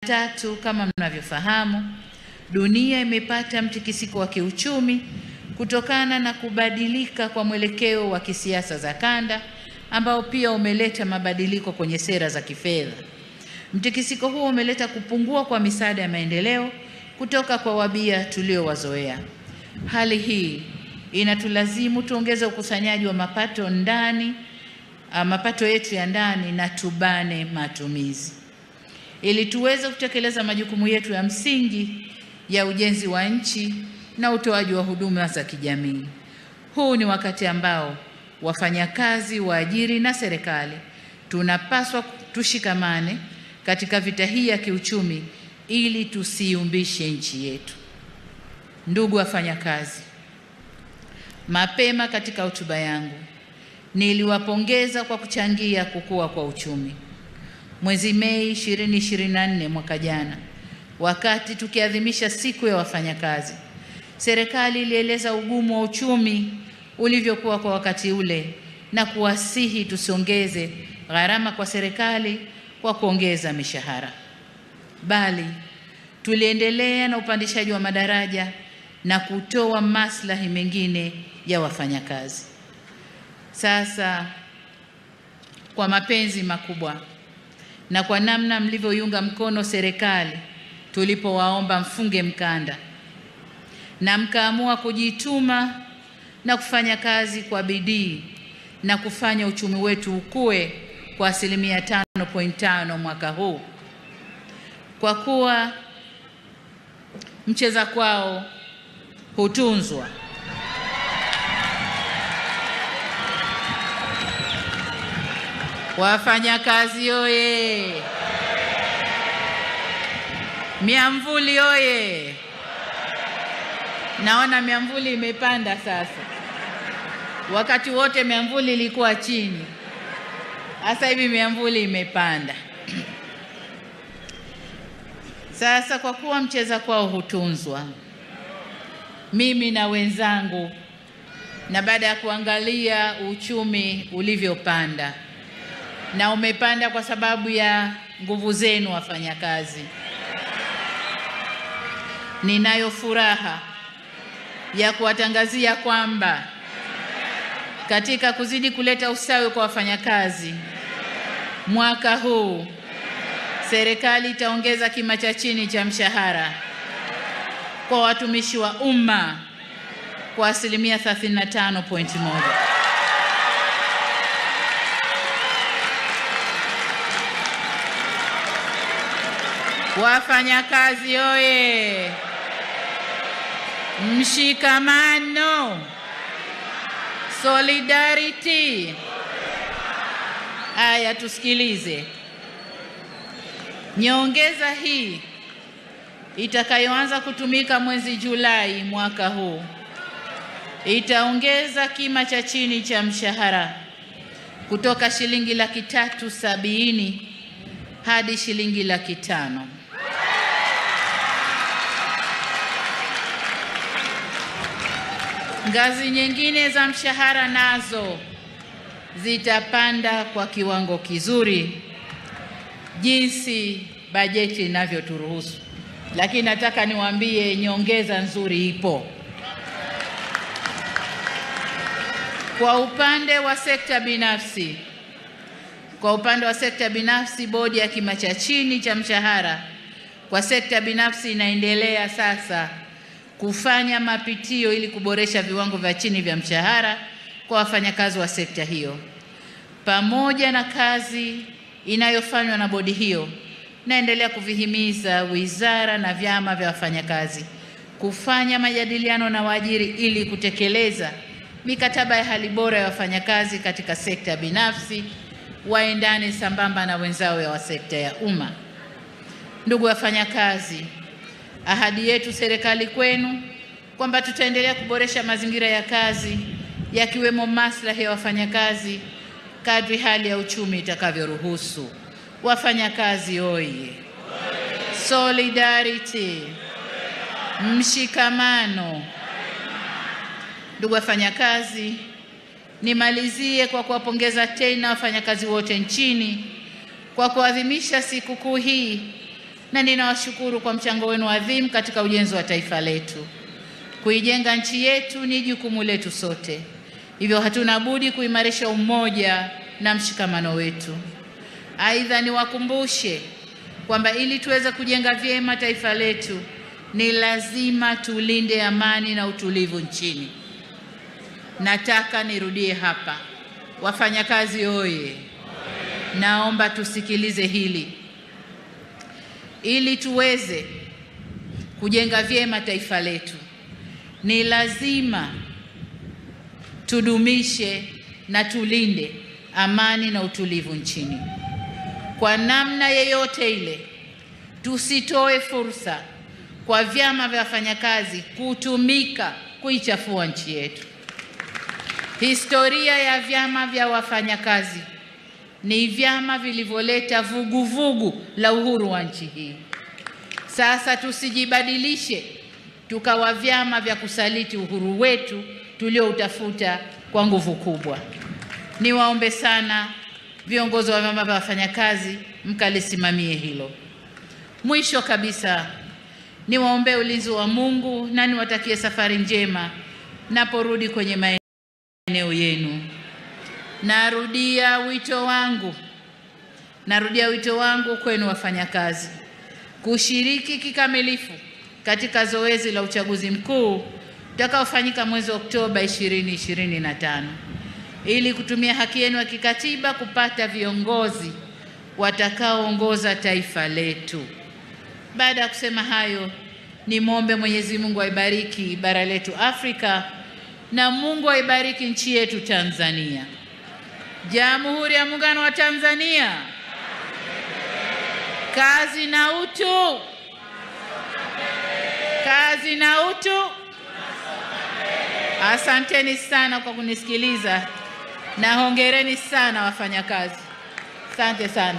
Jumatatu, kama mnavyofahamu, dunia imepata mtikisiko wa kiuchumi kutokana na kubadilika kwa mwelekeo wa kisiasa za kanda ambao pia umeleta mabadiliko kwenye sera za kifedha. Mtikisiko huo umeleta kupungua kwa misaada ya maendeleo kutoka kwa wabia tuliowazoea. Hali hii inatulazimu tuongeze ukusanyaji wa mapato yetu ya ndani na tubane matumizi ili tuweze kutekeleza majukumu yetu ya msingi ya ujenzi wa nchi na utoaji wa huduma za kijamii. Huu ni wakati ambao wafanyakazi, waajiri na serikali tunapaswa tushikamane katika vita hii ya kiuchumi ili tusiumbishe nchi yetu. Ndugu wafanyakazi, mapema katika hotuba yangu niliwapongeza kwa kuchangia kukua kwa uchumi. Mwezi Mei 2024 mwaka jana, wakati tukiadhimisha siku ya wafanyakazi, serikali ilieleza ugumu wa uchumi ulivyokuwa kwa wakati ule na kuwasihi tusiongeze gharama kwa serikali kwa kuongeza mishahara, bali tuliendelea na upandishaji wa madaraja na kutoa maslahi mengine ya wafanyakazi. Sasa kwa mapenzi makubwa na kwa namna mlivyoiunga mkono serikali tulipowaomba mfunge mkanda na mkaamua kujituma na kufanya kazi kwa bidii na kufanya uchumi wetu ukue kwa 5.5% mwaka huu, kwa kuwa mcheza kwao hutunzwa. Wafanyakazi oye! Miamvuli oye! Naona miamvuli imepanda sasa. Wakati wote miamvuli ilikuwa chini. Sasa hivi miamvuli imepanda. Sasa kwa kuwa mcheza kwao hutunzwa, mimi na wenzangu, na baada ya kuangalia uchumi ulivyopanda, na umepanda kwa sababu ya nguvu zenu wafanyakazi, ninayo furaha ya kuwatangazia kwamba katika kuzidi kuleta usawi kwa wafanyakazi, mwaka huu serikali itaongeza kima cha chini cha mshahara kwa watumishi wa umma kwa 35.1%. Wafanyakazi oye! Mshikamano, solidarity. Haya, tusikilize. Nyongeza hii itakayoanza kutumika mwezi Julai mwaka huu itaongeza kima cha chini cha mshahara kutoka shilingi 370,000 hadi shilingi 500,000. Ngazi nyingine za mshahara nazo zitapanda kwa kiwango kizuri jinsi bajeti inavyoturuhusu. Lakini nataka niwaambie nyongeza nzuri ipo. Kwa upande wa sekta binafsi, bodi ya kima cha chini cha mshahara kwa sekta binafsi inaendelea sasa kufanya mapitio ili kuboresha viwango vya chini vya mshahara kwa wafanyakazi wa sekta hiyo. Pamoja na kazi inayofanywa na bodi hiyo, naendelea kuvihimiza wizara na vyama vya wafanyakazi kufanya majadiliano na waajiri ili kutekeleza mikataba ya hali bora ya wafanyakazi katika sekta binafsi, waendane sambamba na wenzao wa sekta ya umma. Ndugu wafanyakazi, ahadi yetu serikali kwenu kwamba tutaendelea kuboresha mazingira ya kazi yakiwemo maslahi ya wafanyakazi kadri hali ya uchumi itakavyoruhusu. Wafanyakazi oye! Solidarity, mshikamano. Ndugu wafanyakazi, nimalizie kwa kuwapongeza tena wafanyakazi wote nchini kwa kuadhimisha sikukuu hii na ninawashukuru kwa mchango wenu adhimu katika ujenzi wa taifa letu. Kuijenga nchi yetu ni jukumu letu sote, hivyo hatuna budi kuimarisha umoja na mshikamano wetu. Aidha, niwakumbushe kwamba ili tuweze kujenga vyema taifa letu ni lazima tulinde amani na utulivu nchini. Nataka nirudie hapa, wafanyakazi oye! Naomba tusikilize hili. Ili tuweze kujenga vyema taifa letu ni lazima tudumishe na tulinde amani na utulivu nchini. Kwa namna yeyote ile, tusitoe fursa kwa vyama vya wafanyakazi kutumika kuichafua nchi yetu. Historia ya vyama vya wafanyakazi ni vyama vilivyoleta vuguvugu la uhuru wa nchi hii. Sasa tusijibadilishe tukawa vyama vya kusaliti uhuru wetu tulioutafuta kwa nguvu kubwa. Niwaombe sana viongozi wa vyama vya wafanyakazi mkalisimamie hilo. Mwisho kabisa, niwaombe ulinzi wa Mungu na niwatakie safari njema naporudi kwenye maeneo yenu. Narudia wito wangu kwenu wafanyakazi kushiriki kikamilifu katika zoezi la uchaguzi mkuu utakaofanyika mwezi Oktoba 2025 ili kutumia haki yenu ya kikatiba kupata viongozi watakaoongoza taifa letu. Baada ya kusema hayo, nimwombe Mwenyezi Mungu aibariki bara letu Afrika na Mungu aibariki nchi yetu Tanzania. Jamhuri ya Muungano wa Tanzania. Kazi na utu. Kazi na utu. Asanteni sana kwa kunisikiliza na hongereni sana wafanyakazi. Asante sana.